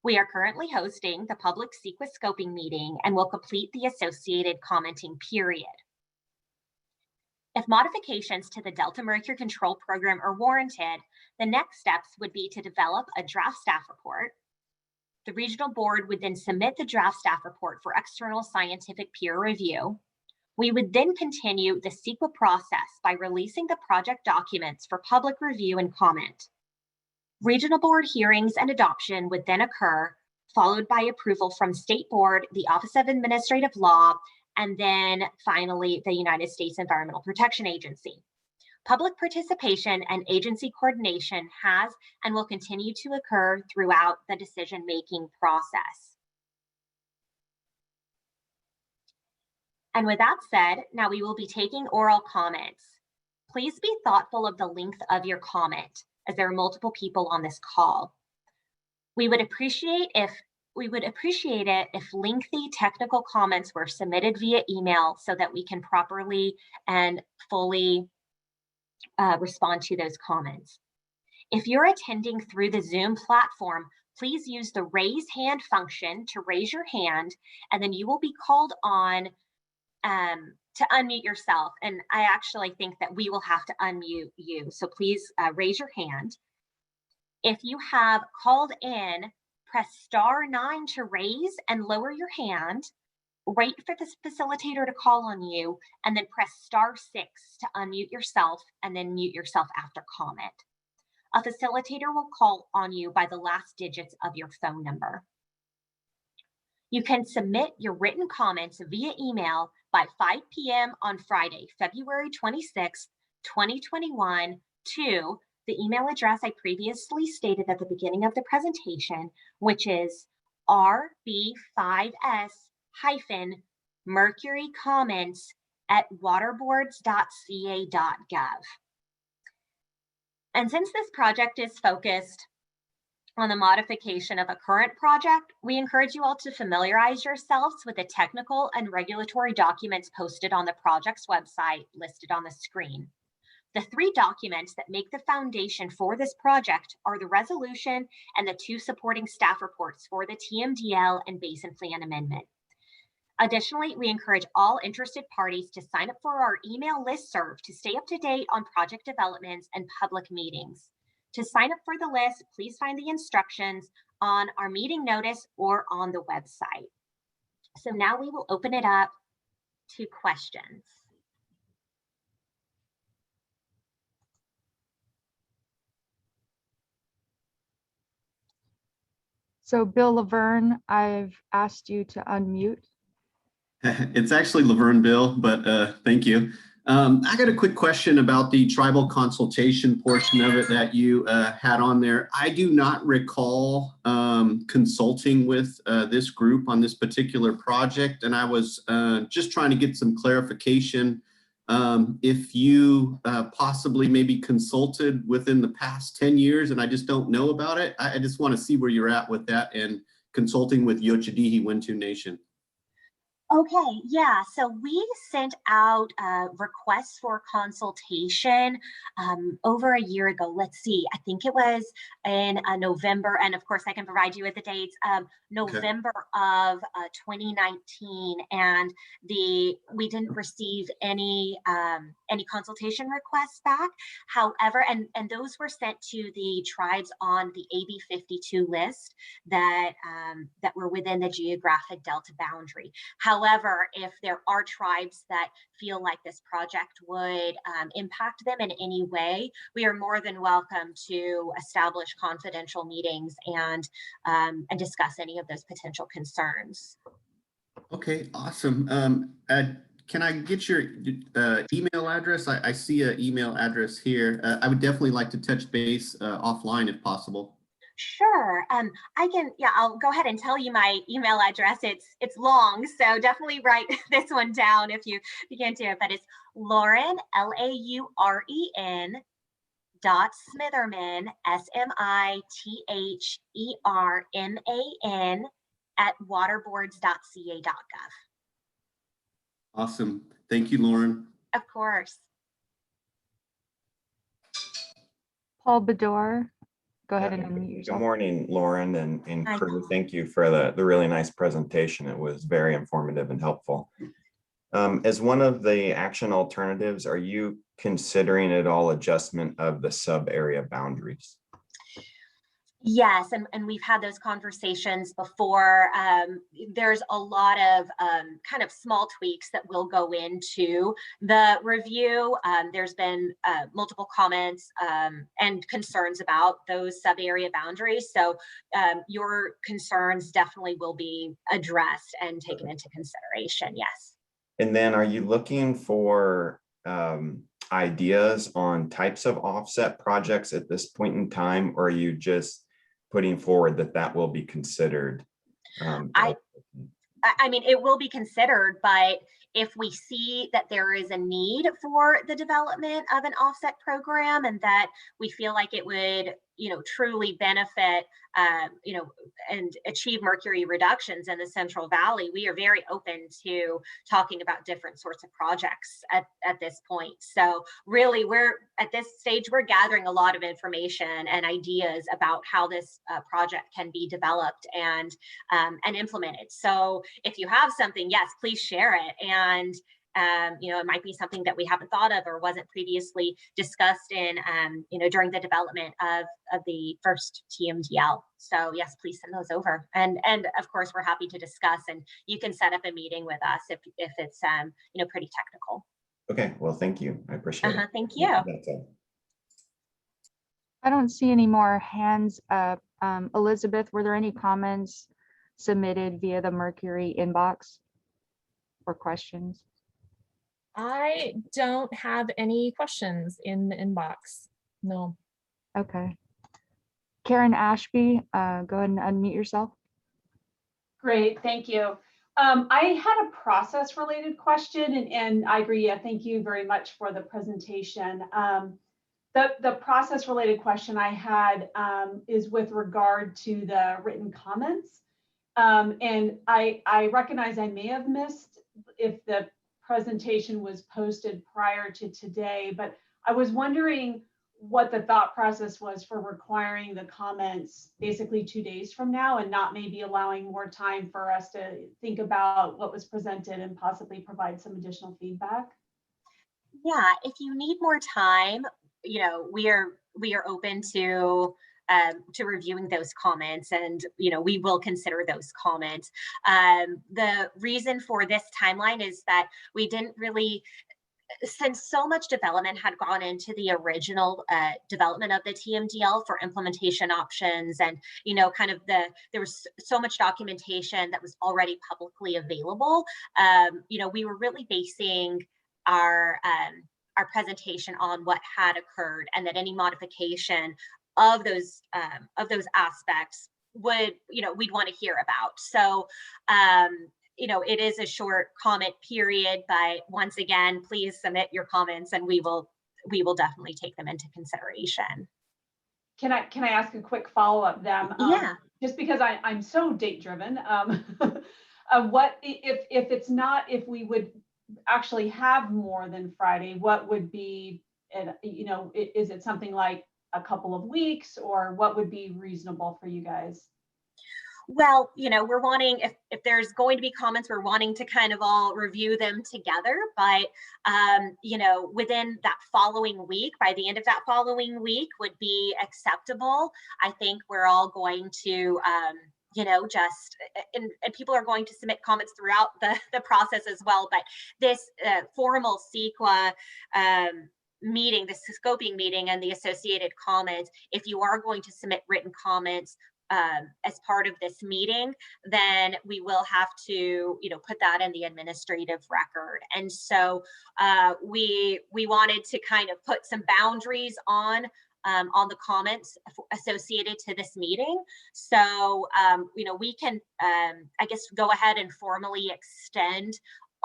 We are currently hosting the public CEQA scoping meeting and will complete the associated commenting period. If modifications to the Delta Mercury Control Program are warranted, the next steps would be to develop a draft staff report. The regional board would then submit the draft staff report for external scientific peer review. We would then continue the CEQA process by releasing the project documents for public review and comment. Regional board hearings and adoption would then occur, followed by approval from State Board, the Office of Administrative Law, and then finally the United States Environmental Protection Agency. Public participation and agency coordination has and will continue to occur throughout the decision-making process. And with that said, now we will be taking oral comments. Please be thoughtful of the length of your comment, as there are multiple people on this call. We would appreciate if we would appreciate it if lengthy technical comments were submitted via email so that we can properly and fully respond to those comments. If you're attending through the Zoom platform, please use the raise hand function to raise your hand, and then you will be called on to unmute yourself. And I actually think that we will have to unmute you. So please raise your hand. If you have called in, press *9 to raise and lower your hand. Wait for the facilitator to call on you, and then press *6 to unmute yourself and then mute yourself after comment. A facilitator will call on you by the last digits of your phone number. You can submit your written comments via email by 5 p.m. on Friday, February 26, 2021 to the email address I previously stated at the beginning of the presentation, which is rb5s-mercurycomments@waterboards.ca.gov. And since this project is focused on the modification of a current project, we encourage you all to familiarize yourselves with the technical and regulatory documents posted on the project's website listed on the screen. The 3 documents that make the foundation for this project are the resolution and the 2 supporting staff reports for the TMDL and Basin Plan Amendment. Additionally, we encourage all interested parties to sign up for our email listserv to stay up to date on project developments and public meetings. To sign up for the list, please find the instructions on our meeting notice or on the website. So now we will open it up to questions. So Bill Laverne, I've asked you to unmute. It's actually Laverne Bill, but thank you. I got a quick question about the tribal consultation portion of it that you had on there. I do not recall consulting with this group on this particular project, and I was just trying to get some clarification if you possibly maybe consulted within the past 10 years and I just don't know about it. I just want to see where you're at with that and consulting with Yochadihi Wintu Nation. Okay, yeah, so we sent out requests for consultation over a year ago. Let's see, I think it was in November, and of course I can provide you with the dates, November of 2019, and we didn't receive any consultation requests back. However, and those were sent to the tribes on the AB 52 list that were within the geographic delta boundary. However, if there are tribes that feel like this project would impact them in any way, we are more than welcome to establish confidential meetings and discuss any of those potential concerns. Okay, awesome. Can I get your email address? I see an email address here. I would definitely like to touch base offline if possible. Sure. I'll go ahead and tell you my email address. It's long, so definitely write this one down if you can't do it, but it's Lauren, LAUREN .Smitherman, SMITHERMAN @waterboards.ca.gov. Awesome. Thank you, Lauren. Of course. Paul Bedore, go ahead and unmute yourself. Good morning, Lauren and Hi, crew. Paul. Thank you for the really nice presentation. It was very informative and helpful. As one of the action alternatives, are you considering at all adjustment of the sub-area boundaries? Yes, and we've had those conversations before. There's a lot of kind of small tweaks that will go into the review. There's been multiple comments and concerns about those sub-area boundaries. So your concerns definitely will be addressed and taken into consideration, yes. And then are you looking for ideas on types of offset projects at this point in time, or are you just putting forward that will be considered? I mean, it will be considered, but if we see that there is a need for the development of an offset program and that we feel like it would truly benefit, and achieve mercury reductions in the Central Valley, we are very open to talking about different sorts of projects at this point. So really, we're at this stage, we're gathering a lot of information and ideas about how this project can be developed and implemented. So if you have something, yes, please share it. And it might be something that we haven't thought of or wasn't previously discussed in, during the development of the first TMDL. So yes, please send those over. And of course, we're happy to discuss, and you can set up a meeting with us if it's, pretty technical. Okay, well, thank you. I appreciate it. Thank you. That's all. I don't see any more hands up. Elizabeth, were there any comments submitted via the Mercury inbox or questions? I don't have any questions in the inbox. No. Okay. Karen Ashby, go ahead and unmute yourself. Great, thank you. I had a process related question, and I agree, thank you very much for the presentation. The process related question I had is with regard to the written comments. And I recognize I may have missed if the presentation was posted prior to today, but I was wondering what the thought process was for requiring the comments basically 2 days from now, and not maybe allowing more time for us to think about what was presented and possibly provide some additional feedback. Yeah, if you need more time, we are open to reviewing those comments, and we will consider those comments. The reason for this timeline is that we didn't really, since so much development had gone into the original development of the TMDL for implementation options, and there was so much documentation that was already publicly available. We were really basing our presentation on what had occurred, and that any modification of those aspects would, we'd want to hear about. So it is a short comment period, but once again, please submit your comments, and we will definitely take them into consideration. Can I ask a quick follow-up then? Yeah. Just because I'm so date driven. What if we would actually have more than Friday, what would be, is it something like a couple of weeks, or what would be reasonable for you guys? Well, we're wanting, if there's going to be comments, we're wanting to kind of all review them together, but, within that following week, by the end of that following week would be acceptable. I think we're all going to, and people are going to submit comments throughout the process as well, but this formal CEQA meeting, the scoping meeting and the associated comments, if you are going to submit written comments as part of this meeting, then we will have to, put that in the administrative record. And so we wanted to kind of put some boundaries on the comments associated to this meeting. So, we can, I guess, go ahead and formally extend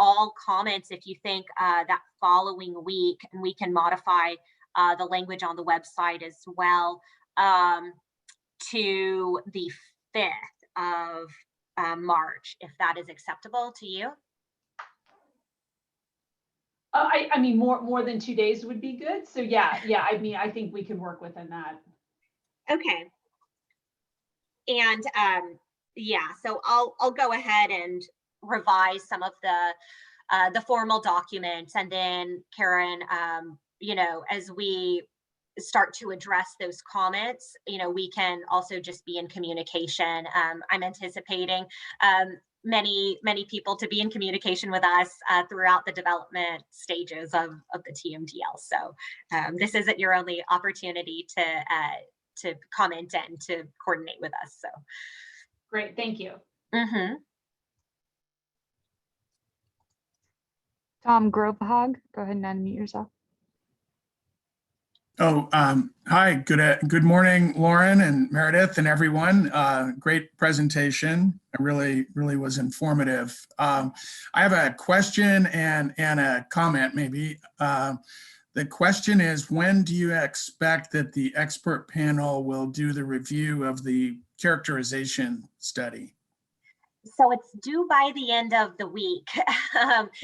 all comments if you think that following week, and we can modify the language on the website as well, to the 5th of March, if that is acceptable to you. I mean, more than 2 days would be good. So yeah. I think we can work within that. Okay. And so I'll go ahead and revise some of the formal documents, and then Karen, as we start to address those comments, we can also just be in communication. I'm anticipating many people to be in communication with us throughout the development stages of the TMDL. So this isn't your only opportunity to comment and to coordinate with us. So great, thank you. Mm-hmm. Tom Grovehog, go ahead and unmute yourself. Oh, hi, good morning, Lauren and Meredith and everyone. Great presentation. It really was informative. I have a question and a comment maybe. The The question is, when do you expect that the expert panel will do the review of the characterization study? So it's due by the end of the week.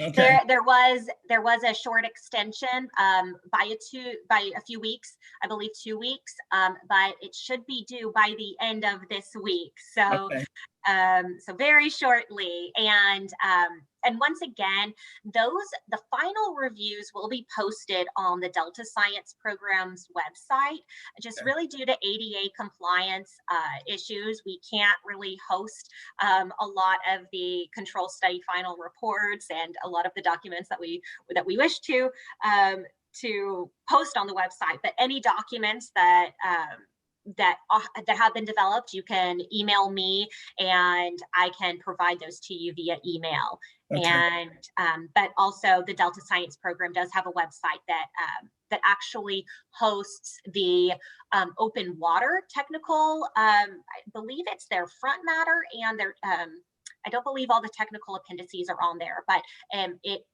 Okay. There was a short extension by a few weeks, I believe 2 weeks, but it should be due by the end of this week. So Okay. so very shortly. And once again, the final reviews will be posted on the Delta Science Program's website. Just really due to ADA compliance issues, we can't really host a lot of the control study final reports and a lot of the documents that we wish to post on the website. But any documents that have been developed, you can email me and I can provide those to you via email. Okay. And but also the Delta Science Program does have a website that actually hosts the open water technical. I believe it's their front matter and their. I don't believe all the technical appendices are on there, but it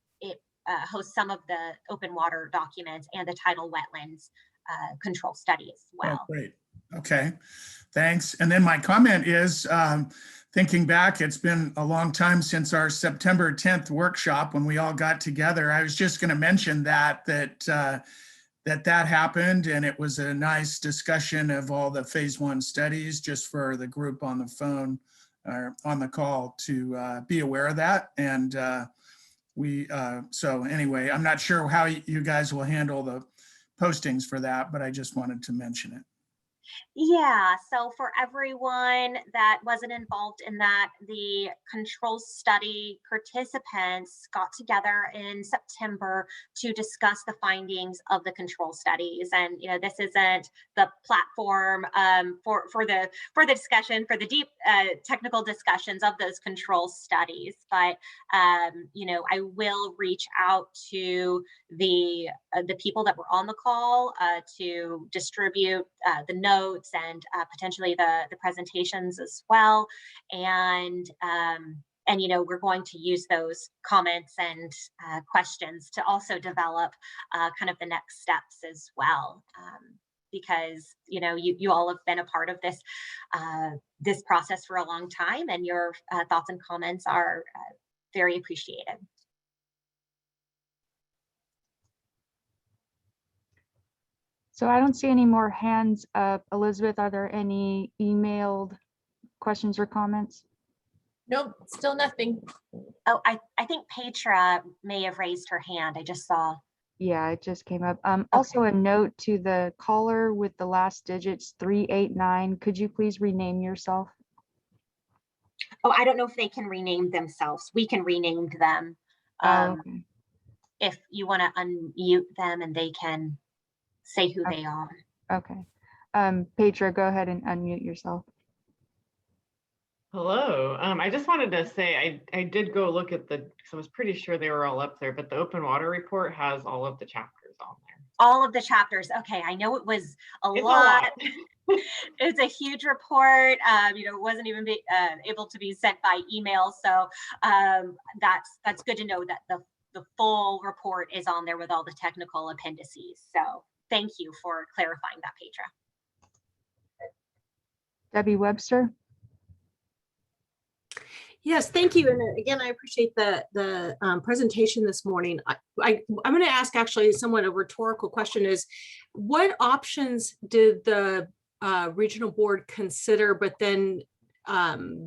hosts some of the open water documents and the tidal wetlands control study as well. Oh, great. Okay, thanks. And then my comment is, thinking back, it's been a long time since our September 10th workshop when we all got together. I was just going to mention that happened, and it was a nice discussion of all the phase 1 studies, just for the group on the phone or on the call to be aware of that. And so anyway, I'm not sure how you guys will handle the postings for that, but I just wanted to mention it. Yeah, so for everyone that wasn't involved in that, the control study participants got together in September to discuss the findings of the control studies. And this isn't the platform for the discussion, for the deep technical discussions of those control studies, but I will reach out to the people that were on the call to distribute the notes and potentially the presentations as well. And we're going to use those comments and questions to also develop kind of the next steps as well. Because you all have been a part of this process for a long time, and your thoughts and comments are very appreciated. So I don't see any more hands up. Elizabeth, are there any emailed questions or comments? Nope, still nothing. Oh, I think Petra may have raised her hand. I just saw. Yeah, it just came up. Also a note to the caller with the last digits 389. Could you please rename yourself? Oh, I don't know if they can rename themselves. We can rename them. Okay. If you want to unmute them and they can say who they are. Okay. Petra, go ahead and unmute yourself. Hello. I just wanted to say I did go look at because I was pretty sure they were all up there, but the open water report has all of the chapters on there. All of the chapters. Okay, I know it was a lot. It's a huge report. It wasn't even able to be sent by email, so that's good to know that the full report is on there with all the technical appendices. So thank you for clarifying that, Petra. Debbie Webster. Yes, thank you. And again, I appreciate the presentation this morning. I'm going to ask actually somewhat a rhetorical question is, what options did the regional board consider, but then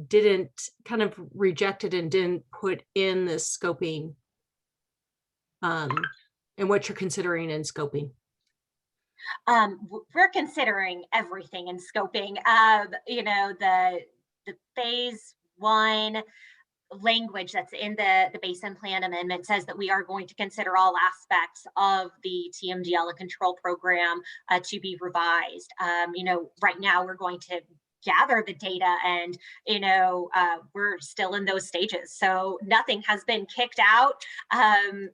didn't kind of rejected and didn't put in the scoping and what you're considering in scoping? We're considering everything in scoping. The phase 1 language that's in the basin plan amendment says that we are going to consider all aspects of the TMDL control program to be revised. Right now we're going to gather the data, and we're still in those stages, so nothing has been kicked out.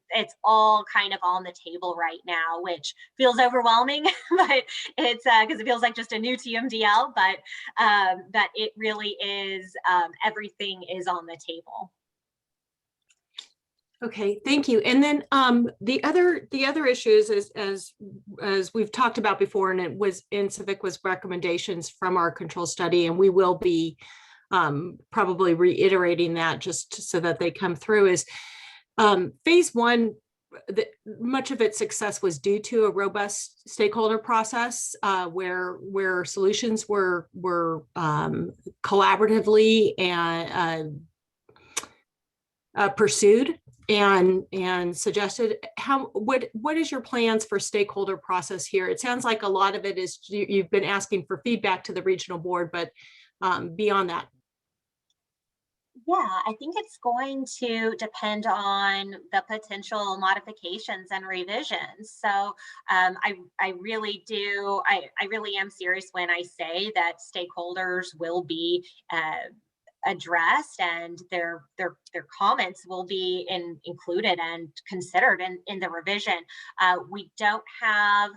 It's all kind of on the table right now, which feels overwhelming, but it's because it feels like just a new TMDL, but that it really is, everything is on the table. Okay, thank you. And then the other issues is as we've talked about before, and it was in CEQA was recommendations from our control study, and we will be probably reiterating that just so that they come through, is phase one. Much of its success was due to a robust stakeholder process where solutions were collaboratively and pursued and suggested. What is your plans for stakeholder process here? It sounds like a lot of it is you've been asking for feedback to the regional board, but beyond that. Yeah, I think it's going to depend on the potential modifications and revisions. So I really do, I really am serious when I say that stakeholders will be addressed and their comments will be included and considered in the revision. We don't have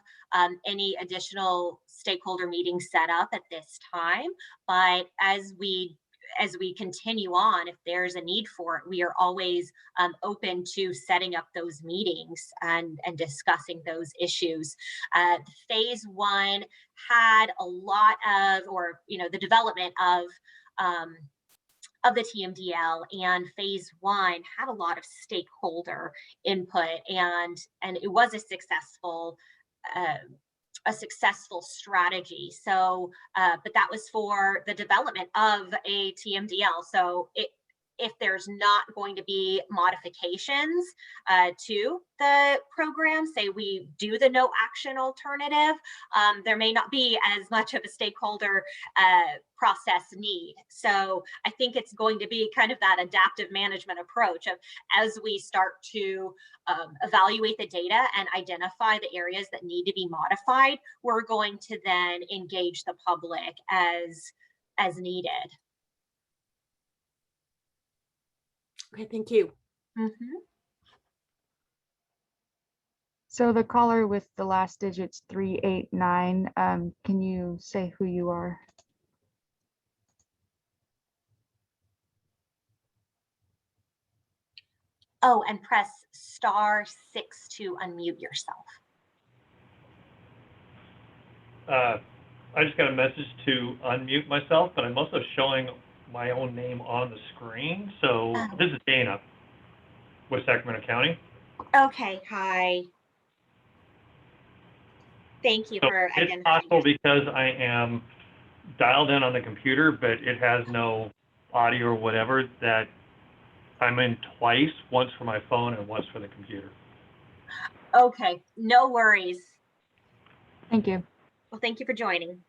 any additional stakeholder meetings set up at this time, but as we continue on, if there's a need for it, we are always open to setting up those meetings and discussing those issues. Phase one had a lot of, the development of the TMDL, and phase one had a lot of stakeholder input, and it was a successful strategy. So, but that was for the development of a TMDL. So if there's not going to be modifications to the program, say we do the no action alternative, there may not be as much of a stakeholder process need. So I think it's going to be kind of that adaptive management approach of, as we start to evaluate the data and identify the areas that need to be modified, we're going to then engage the public as needed. Okay, thank you. Mm-hmm. So the caller with the last digits 389, can you say who you are? Oh, and press *6 to unmute yourself. I just got a message to unmute myself, but I'm also showing my own name on the screen. So this is Dana with Sacramento County. Okay, hi. Thank you for identifying. It's possible because I am dialed in on the computer, but it has no audio or whatever, that I'm in twice, once for my phone and once for the computer. Okay, no worries. Thank you. Well, thank you for joining.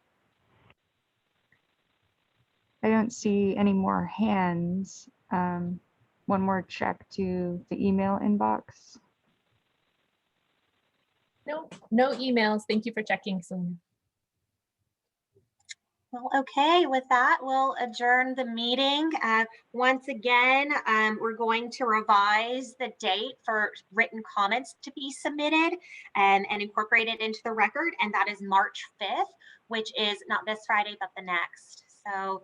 I don't see any more hands. One more check to the email inbox. No emails. Thank you for checking, Sonia. Well, okay, with that, we'll adjourn the meeting. Once again, we're going to revise the date for written comments to be submitted and incorporated into the record, and that is March 5th, which is not this Friday, but the next. So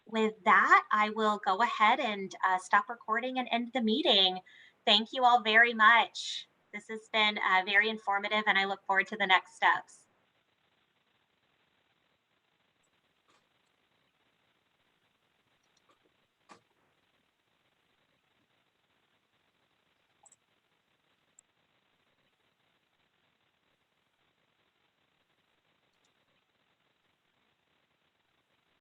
with that, I will go ahead and stop recording and end the meeting. Thank you all very much. This has been very informative, and I look forward to the next steps.